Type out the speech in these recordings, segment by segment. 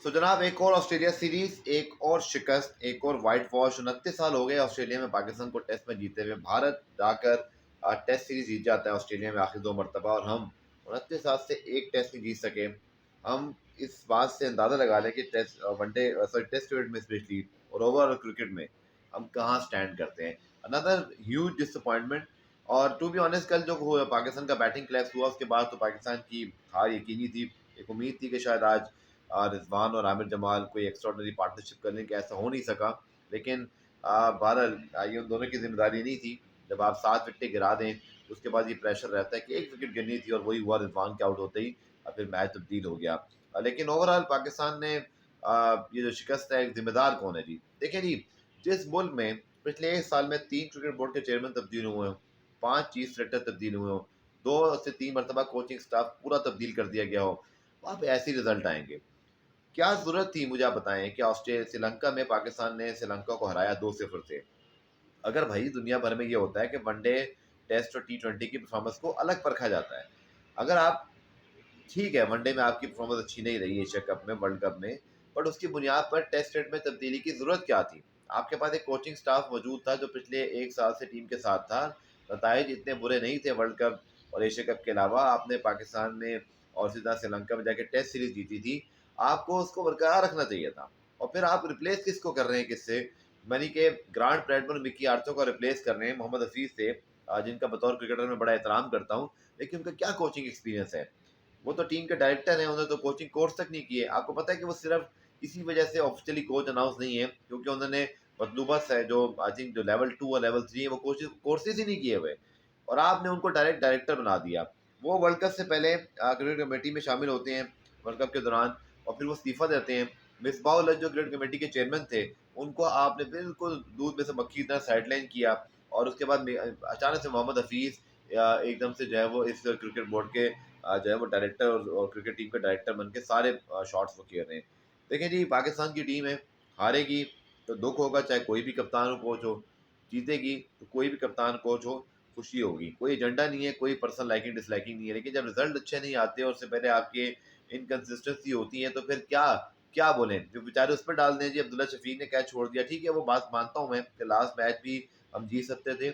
तो जनाब एक और ऑस्ट्रेलिया सीरीज, एक और शिकस्त, एक और वाइट वॉश। 29 साल हो गए ऑस्ट्रेलिया में पाकिस्तान को टेस्ट में जीते हुए। भारत जाकर टेस्ट सीरीज जीत जाता है ऑस्ट्रेलिया में आखिर 2 मरतबा, और हम 29 साल से एक टेस्ट नहीं जीत सके। हम इस बात से अंदाजा लगा लें कि test one day sorry test cricket में स्पेशली और ओवरऑल क्रिकेट में हम कहाँ स्टैंड करते हैं। Another huge disappointment. और टू बी ऑनेस्ट, कल जो पाकिस्तान का बैटिंग क्लैश हुआ उसके बाद तो पाकिस्तान की हार यकीनी थी। एक उम्मीद थी कि शायद आज रिजवान और आमिर जमाल कोई एक्स्ट्राऑर्डिनरी पार्टनरशिप कर लें, कि ऐसा हो नहीं सका। लेकिन बहरहाल ये उन दोनों की जिम्मेदारी नहीं थी। जब आप 7 विकेटें गिरा दें तो उसके बाद ये प्रेशर रहता है कि एक विकेट गिरनी थी, और वही हुआ रिजवान के आउट होते ही फिर मैच तब्दील हो गया। लेकिन ओवरऑल पाकिस्तान ने ये जो शिकस्त है, जिम्मेदार कौन है जी? देखिए जी, जिस मुल्क में पिछले 1 साल में 3 क्रिकेट बोर्ड के चेयरमैन तब्दील हुए हों, 5 चीफ सेलेक्टर तब्दील हुए हों, 2 से 3 मरतबा कोचिंग स्टाफ पूरा तब्दील कर दिया गया हो, वहाँ पे ऐसे रिजल्ट आएंगे। क्या ज़रूरत थी, मुझे आप बताएं कि ऑस्ट्रेलिया श्रीलंका में पाकिस्तान ने श्रीलंका को हराया 2-0 से। अगर भाई दुनिया भर में ये होता है कि वनडे, टेस्ट और टी20 की परफॉर्मेंस को अलग परखा जाता है। अगर आप, ठीक है, वनडे में आपकी परफॉर्मेंस अच्छी नहीं रही एशिया कप में, वर्ल्ड कप में, बट उसकी बुनियाद पर टेस्ट रेट में तब्दीली की ज़रूरत क्या थी? आपके पास एक कोचिंग स्टाफ मौजूद था जो पिछले 1 साल से टीम के साथ था। नताइज इतने बुरे नहीं थे वर्ल्ड कप और एशिया कप के अलावा। आपने पाकिस्तान में और इसी तरह श्रीलंका में जाके टेस्ट सीरीज जीती थी। आपको उसको बरकरार रखना चाहिए था। और फिर आप रिप्लेस किसको कर रहे हैं, किससे? मनी के ग्रांट ब्रैडमन, मिकी आर्थर को रिप्लेस कर रहे हैं मोहम्मद हफीज से, जिनका बतौर क्रिकेटर में बड़ा एहतराम करता हूँ, लेकिन उनका क्या कोचिंग एक्सपीरियंस है? वो तो टीम के डायरेक्टर हैं, उन्होंने तो कोचिंग कोर्स तक नहीं किए। आपको पता है कि वो सिर्फ इसी वजह से ऑफिशियली कोच अनाउंस नहीं है क्योंकि उन्होंने बदलूबस है, जो आई थिंक जो लेवल 2 और लेवल 3 है, वो कोर्सेज ही नहीं किए हुए, और आपने उनको डायरेक्ट डायरेक्टर बना दिया। वो वर्ल्ड कप से पहले क्रिकेट कमेटी में शामिल होते हैं वर्ल्ड कप के दौरान, और फिर वो इस्तीफा देते हैं। मिसबाह उल जो क्रिकेट कमेटी के चेयरमैन थे, उनको आपने बिल्कुल दूध में से मक्खी की तरह साइडलाइन किया, और उसके बाद अचानक से मोहम्मद हफीज एकदम से जो है वो इस क्रिकेट बोर्ड के जो है वो डायरेक्टर और क्रिकेट टीम का डायरेक्टर बन के सारे शॉट्स वो खेल रहे हैं। देखिए जी, पाकिस्तान की टीम है, हारेगी तो दुख होगा, चाहे कोई भी कप्तान हो, कोच हो। जीतेगी तो कोई भी कप्तान कोच हो, खुशी होगी। कोई एजेंडा नहीं है, कोई पर्सनल लाइकिंग डिसलाइकिंग नहीं है। लेकिन जब रिजल्ट अच्छे नहीं आते और उससे पहले आपके इनकन्सिस्टेंसी होती है, तो फिर क्या क्या बोलें? जो बेचारे उस पर डाल दें जी, अब्दुल्ला शफीक ने कैच छोड़ दिया, ठीक है, वो बात मानता हूँ मैं कि लास्ट मैच भी हम जीत सकते थे,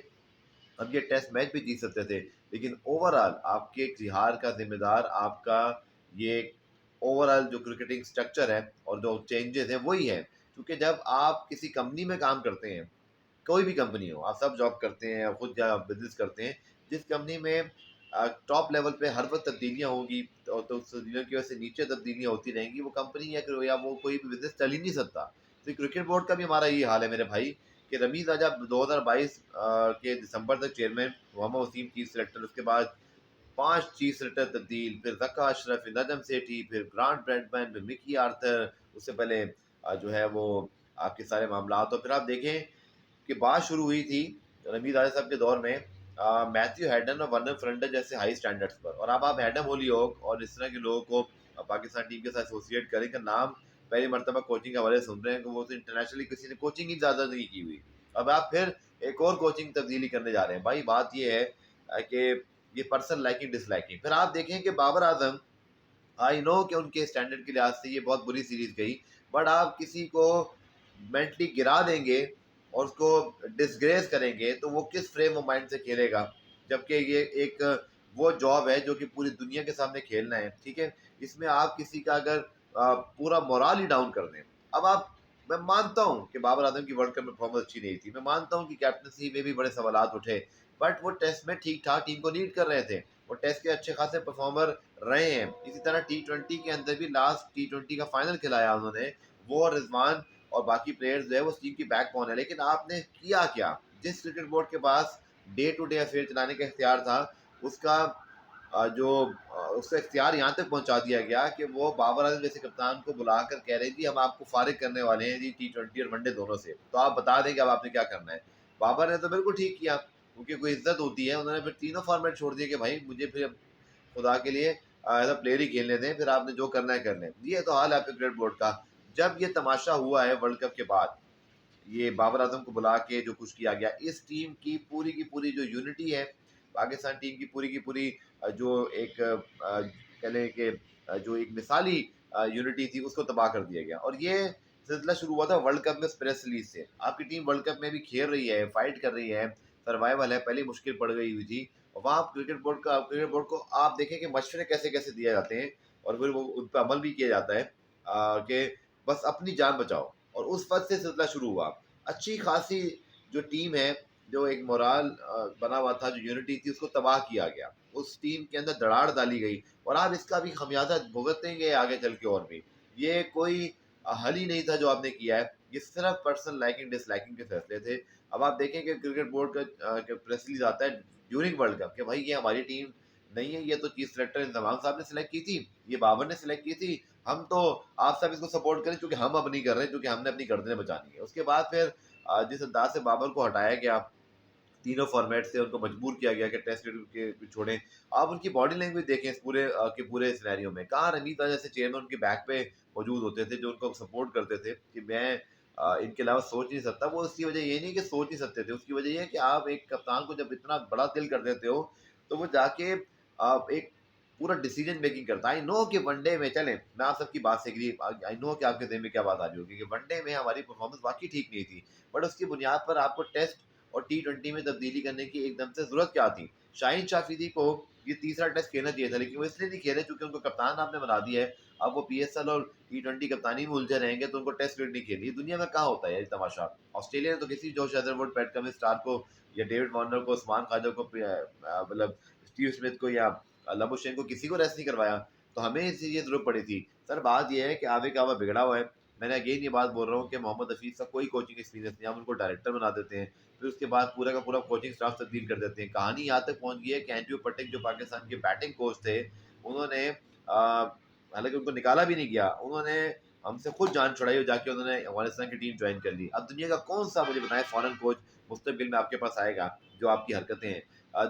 हम ये टेस्ट मैच भी जीत सकते थे। लेकिन ओवरऑल आपके हार का जिम्मेदार आपका ये ओवरऑल जो क्रिकेटिंग स्ट्रक्चर है और जो चेंजेस हैं वही है। क्योंकि जब आप किसी कंपनी में काम करते हैं, कोई भी कंपनी हो, आप सब जॉब करते हैं, खुद या बिजनेस करते हैं, जिस कंपनी में टॉप लेवल पे हर वक्त तब्दीलियाँ होंगी, तो उस तब्दीलियों की वजह से नीचे तब्दीलियाँ होती रहेंगी, वो कंपनी या वो कोई भी बिजनेस चल ही नहीं सकता। तो क्रिकेट बोर्ड का भी हमारा ये हाल है मेरे भाई, कि रमीज राजा 2022 के दिसंबर तक chairman, Mohammad Wasim chief selector, उसके बाद 5 चीफ सेलेक्टर तब्दील, फिर जक्का अशरफ, फिर नजम सेठी, फिर ग्रांट ब्रैडमैन, फिर मिकी आर्थर, उससे पहले जो है वो आपके सारे मामला। तो फिर आप देखें कि बात शुरू हुई थी रमीज राजा साहब के दौर में मैथ्यू हैडन और वर्नर फ्रंडर जैसे हाई स्टैंडर्ड्स पर, और अब आप एडम होलीहोक और इस तरह के लोगों को पाकिस्तान टीम के साथ एसोसिएट करें का नाम पहली मरतबा कोचिंग के हवाले से सुन रहे हैं कि वो तो इंटरनेशनली किसी ने कोचिंग ही ज़्यादा नहीं की हुई। अब आप फिर एक और कोचिंग तब्दीली करने जा रहे हैं। भाई बात ये है कि ये पर्सनल लाइकिंग डिसलाइकिंग। फिर आप देखें कि बाबर आजम, आई नो कि उनके स्टैंडर्ड के लिहाज से ये बहुत बुरी सीरीज गई, बट आप किसी को मेंटली गिरा देंगे और उसको डिसग्रेस करेंगे तो वो किस फ्रेम ऑफ माइंड से खेलेगा? जबकि ये एक वो जॉब है जो कि पूरी दुनिया के सामने खेलना है, ठीक है? इसमें आप किसी का अगर पूरा मोराल ही डाउन कर दें। अब आप, मैं मानता हूँ कि बाबर आजम की वर्ल्ड कप में परफॉर्मेंस अच्छी नहीं थी, मैं मानता हूँ कि कैप्टनसी में भी बड़े सवालात उठे, बट वो टेस्ट में ठीक ठाक टीम को लीड कर रहे थे, वो टेस्ट के अच्छे खासे परफॉर्मर रहे हैं। इसी तरह टी20 के अंदर भी लास्ट टी20 का फाइनल खिलाया उन्होंने, वो और रिजवान और बाकी प्लेयर्स जो है वो टीम की बैकबोन है। लेकिन आपने किया क्या? जिस क्रिकेट बोर्ड के पास डे टू डे अफेयर चलाने का इख्तियार था, उसका उसका इख्तियार यहाँ तक पहुँचा दिया गया कि वो बाबर आजम जैसे कप्तान को बुलाकर कह रहे जी हम आपको फारिग करने वाले हैं जी, टी20 और वनडे दोनों से, तो आप बता दें कि अब आपने क्या करना है। बाबर ने तो बिल्कुल ठीक किया, क्योंकि कोई इज्जत होती है। उन्होंने फिर तीनों फॉर्मेट छोड़ दिए कि भाई मुझे फिर खुदा के लिए एज अ प्लेयर ही खेलने दें, फिर आपने जो करना है कर लें। ये तो हाल है आपके क्रिकेट बोर्ड का। जब ये तमाशा हुआ है वर्ल्ड कप के बाद, ये बाबर आजम को बुला के जो कुछ किया गया, इस टीम की पूरी जो यूनिटी है, पाकिस्तान टीम की पूरी जो एक कह लें कि जो एक मिसाली यूनिटी थी उसको तबाह कर दिया गया। और ये सिलसिला शुरू हुआ था वर्ल्ड कप में उस प्रेस रिलीज से। आपकी टीम वर्ल्ड कप में भी खेल रही है, फाइट कर रही है, सर्वाइवल है, पहले मुश्किल पड़ गई हुई थी। और वहाँ क्रिकेट बोर्ड को आप देखें कि मशवरे कैसे-कैसे दिए जाते हैं और फिर वो उन पे अमल भी किया जाता है कि बस अपनी जान बचाओ। और उस वक़्त से सिलसिला शुरू हुआ। अच्छी खासी जो टीम है, जो एक मोराल बना हुआ था, जो यूनिटी थी, उसको तबाह किया गया। उस टीम के अंदर दरार डाली गई और आप इसका भी खमियाजा भुगतेंगे आगे चल के और भी। ये कोई हल ही नहीं था जो आपने किया है। ये सिर्फ पर्सनल लाइकिंग डिसलाइकिंग के फैसले थे। अब आप देखें कि क्रिकेट बोर्ड का प्रेस रिलीज आता है ड्यूरिंग वर्ल्ड कप कि भाई ये हमारी टीम नहीं है, ये तो चीफ सेलेक्टर इंतजाम साहब ने सिलेक्ट की थी, ये बाबर ने सिलेक्ट की थी, हम तो आप सब इसको सपोर्ट करें क्योंकि हम अब नहीं कर रहे, क्योंकि हमने अपनी गर्दनें बचानी है। उसके बाद फिर जिस अंदाज से बाबर को हटाया गया, तीनों फॉर्मेट से उनको मजबूर किया गया कि टेस्ट क्रिकेट के छोड़ें। आप उनकी बॉडी लैंग्वेज देखें इस पूरे के पूरे सिनेरियो में। कहाँ रमीत राजा जैसे चेयरमैन उनके बैक पे मौजूद होते थे, जो उनको सपोर्ट करते थे कि मैं इनके अलावा सोच नहीं सकता। वो उसकी वजह ये नहीं कि सोच नहीं सकते थे, उसकी वजह ये है कि आप एक कप्तान को जब इतना बड़ा दिल कर देते हो, तो वो जाके एक पूरा डिसीजन मेकिंग करता है। आई नो कि वनडे में चलें, मैं आप सबकी बात से एग्री, आई नो कि आपके ज़हन में क्या बात आ रही होगी कि वनडे में हमारी परफॉर्मेंस वाक़ई ठीक नहीं थी। बट उसकी बुनियाद पर आपको टेस्ट और टी20 में तब्दीली करने की एकदम से ज़रूरत क्या थी? शाहीन शाफिदी को ये तीसरा टेस्ट खेलना चाहिए था, लेकिन वो इसलिए नहीं खेले क्योंकि उनको कप्तान आपने बना दिया है। अब वो पीएसएल और टी20 कप्तानी में उलझे रहेंगे तो उनको टेस्ट क्रिकेट नहीं खेलनी। ये दुनिया में कहाँ होता है ये तमाशा? ऑस्ट्रेलिया ने तो किसी जोश हेज़लवुड, पैट कमिंस स्टार को या डेविड वार्नर को, उस्मान ख्वाजा को, मतलब स्टीव स्मिथ को या लबुशेन को, किसी को रेस्ट नहीं करवाया। तो हमें इसलिए ये ज़रूरत पड़ी थी। सर बात ये है कि आवे का आवा बिगड़ा हुआ है। मैंने अगेन ये बात बोल रहा हूँ कि मोहम्मद हफीज़ का कोई कोचिंग एक्सपीरियंस नहीं है। आप उनको डायरेक्टर बना देते हैं, फिर उसके बाद पूरा का पूरा कोचिंग स्टाफ तब्दील कर देते हैं। कहानी यहाँ तक पहुँच गई है कि एंड्रयू पटेल जो पाकिस्तान के बैटिंग कोच थे, उन्होंने हालाँकि उनको निकाला भी नहीं गया, उन्होंने हमसे खुद जान छुड़ाई और जाके उन्होंने अफ़गानिस्तान की टीम जॉइन कर ली। अब दुनिया का कौन-सा मुझे बताएँ फ़ॉरेन कोच मुस्तकबिल में आपके पास आएगा, जो आपकी हरकतें हैं।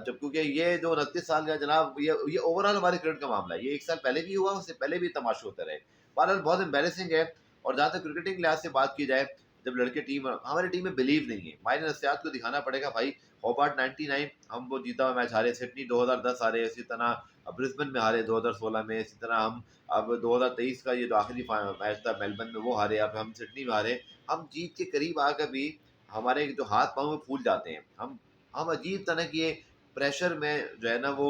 जब क्योंकि ये जो 29 साल का जनाब, ये ओवरऑल हमारे क्रिकेट का मामला है। ये 1 साल पहले भी हुआ, उससे पहले भी तमाशे होते रहे। बहरहाल बहुत एम्बैरेसिंग है। और जहाँ तक क्रिकेटिंग लिहाज से बात की जाए, जब लड़के टीम हमारी टीम में बिलीव नहीं है, माहिर नफ्सियात को दिखाना पड़ेगा भाई। होबार्ट 99 हम वो जीता हुआ मैच हारे, सिडनी 2010 हारे, इसी तरह ब्रिस्बेन में हारे 2016 में, इसी तरह हम अब 2023 का ये जो आखिरी मैच था मेलबर्न में वो हारे, अब हम सिडनी में हारे। हम जीत के करीब आकर भी हमारे जो हाथ पाँव फूल जाते हैं। हम अजीब तरह की प्रेशर में जो है ना वो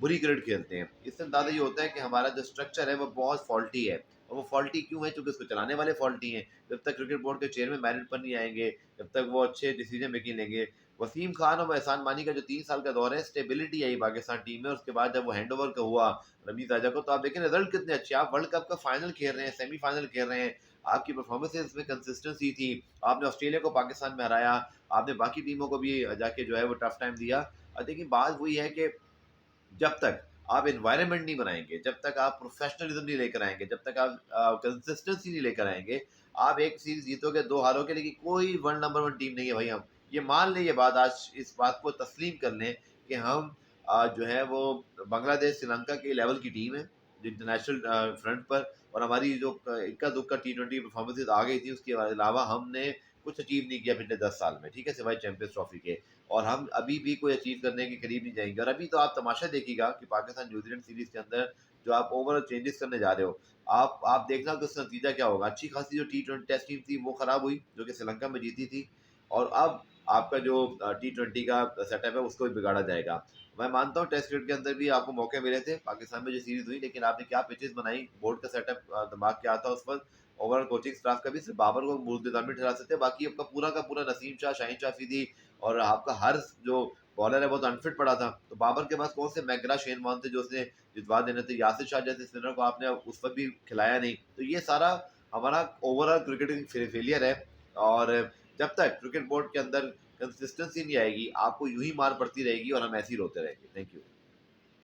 बुरी क्रिकेट खेलते हैं। इससे अंदाज़ा ये होता है कि हमारा जो स्ट्रक्चर है वो बहुत फॉल्टी है। और वो फॉल्टी क्यों है? क्योंकि उसको चलाने वाले फॉल्टी हैं। जब तक क्रिकेट बोर्ड के चेयरमैन मेरिट पर नहीं आएँगे, जब तक वो अच्छे डिसीजन मेकिंग लेंगे। वसीम खान और एहसान मानी का जो 3 साल का दौर है, स्टेबिलिटी आई पाकिस्तान टीम में। उसके बाद जब वो हैंडओवर का हुआ रमीज़ राजा को, तो आप देखें रिजल्ट कितने अच्छे। आप वर्ल्ड कप का फाइनल खेल रहे हैं, सेमीफाइनल खेल रहे हैं, आपकी परफॉर्मेंसेस में कंसिस्टेंसी थी। आपने ऑस्ट्रेलिया को पाकिस्तान में हराया, आपने बाकी टीमों को भी जाके जो है वो टफ टाइम दिया। देखिए बात वही है कि जब तक आप एनवायरनमेंट नहीं बनाएँगे, जब तक आप प्रोफेशनलिज़्म नहीं लेकर आएँगे, जब तक आप कंसिस्टेंसी नहीं लेकर आएँगे, आप 1 सीरीज़ जीतोगे, 2 हारोगे, लेकिन कोई वन नंबर 1 टीम नहीं है भाई हम। ये मान लें, ये बात आज इस बात को तस्लीम कर लें कि हम जो है वो बांग्लादेश, श्रीलंका के लेवल की टीम है, इंटरनेशनल फ्रंट पर। और हमारी जो इक्का-दुक्का टी20 परफॉर्मेंसेज़ आ गई थी, उसके अलावा हमने कुछ अचीव नहीं किया पिछले 10 साल में, ठीक है? सिवाय चैंपियंस ट्रॉफी के। और हम अभी भी कोई अचीव करने के करीब नहीं जाएँगे। और अभी तो आप तमाशा देखिएगा कि पाकिस्तान न्यूज़ीलैंड सीरीज़ के अंदर जो आप ओवरऑल चेंजेस करने जा रहे हो, आप देखना कि उसका नतीजा क्या होगा। अच्छी खासी जो टी20 टेस्ट टीम थी वो खराब हुई, जो कि श्रीलंका में जीती थी। और अब आपका जो टी20 का सेटअप है उसको भी बिगाड़ा जाएगा। मैं मानता हूँ टेस्ट क्रिकेट के अंदर भी आपको मौके मिले थे, पाकिस्तान में जो सीरीज़ हुई, लेकिन आपने क्या पिचेज़ बनाई, बोर्ड का सेटअप दिमाग क्या था उस वक़्त। ओवरऑल कोचिंग स्टाफ का भी सिर्फ़ बाबर को मुल्ज़िम नहीं ठहरा सकते, बाकी आपका पूरा का पूरा नसीम शाह, शाहीन शाफिदी और आपका हर जो बॉलर है वो तो अनफिट पड़ा था। तो बाबर के पास कौन से मैकग्रा, शेन वॉर्न थे जो उसने जितवा देने थे। यासिर शाह जैसे स्पिनर को आपने उस वक़्त भी खिलाया नहीं। तो ये सारा हमारा ओवरऑल क्रिकेटिंग फेलियर है। और जब तक क्रिकेट बोर्ड के अंदर कंसिस्टेंसी नहीं आएगी, आपको यूँ ही मार पड़ती रहेगी और हम ऐसे ही रोते रहेंगे। Thank you.